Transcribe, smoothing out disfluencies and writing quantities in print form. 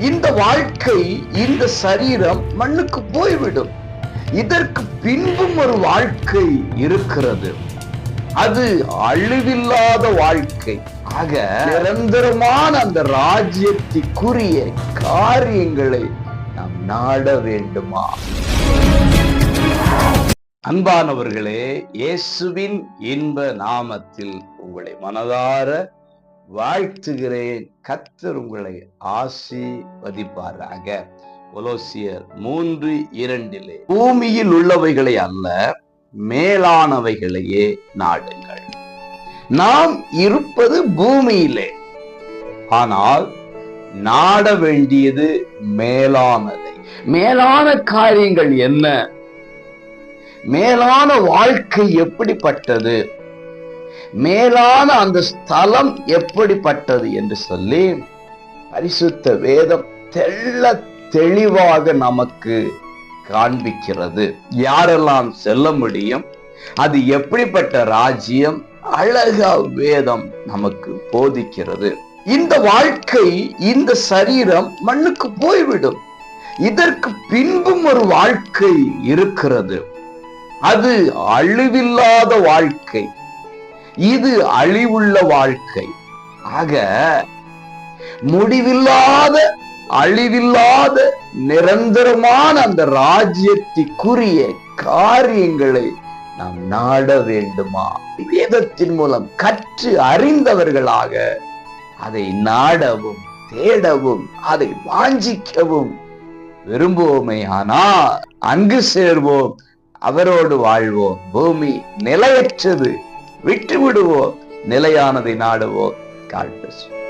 இந்த வாழ்க்கை, இந்த சரீரம் மண்ணுக்கு போய்விடும். இதற்கு பின்பும் ஒரு வாழ்க்கை இருக்கிறது. அது அழிவில்லாத வாழ்க்கை. ஆக நிரந்தரமான அந்த ராஜ்யத்திற்குரிய காரியங்களை நாம் நாட வேண்டுமா? அன்பானவர்களே, இயேசுவின் இன்ப நாமத்தில் உங்களை மனதார வாழ்த்துகிறேன். கர்த்தர் உங்களை ஆசீர்வதிப்பாராக. கொலோசியர் 3:2 பூமியில் உள்ளவைகளை அல்ல, மேலானவைகளையே நாடுங்கள். நாம் இருப்பது பூமியிலே, ஆனால் நாட வேண்டியது மேலானதை. மேலான காரியங்கள் என்ன? மேலான வாழ்க்கை எப்படிப்பட்டது? மேலான அந்த ஸ்தலம் எப்படிப்பட்டது என்று சொல்லி பரிசுத்த வேதம் தெளிவாக நமக்கு காண்பிக்கிறது. யாரெல்லாம் செல்ல முடியும்? அது எப்படிப்பட்ட ராஜ்யம்? அழகா வேதம் நமக்கு போதிக்கிறது. இந்த வாழ்க்கை, இந்த சரீரம் மண்ணுக்கு போய்விடும். இதற்கு பின்பும் ஒரு வாழ்க்கை இருக்கிறது. அது அழிவில்லாத வாழ்க்கை. இது அழிவுள்ள வாழ்க்கை. ஆக முடிவில்லாத, அழிவில்லாத, நிரந்தரமான அந்த ராஜ்யத்திற்குரிய காரியங்களை நாம் நாட வேண்டுமா? வேதத்தின் மூலம் கற்று அறிந்தவர்களாக அதை நாடவும், தேடவும், அதை வாஞ்சிக்கவும் விரும்புவோமே. ஆனால் அங்கு சேர்வோம், அவரோடு வாழ்வோம். பூமி நிலையற்றது, விட்டு விடுவோம், நிலையானதை நாடுவோம். God bless you.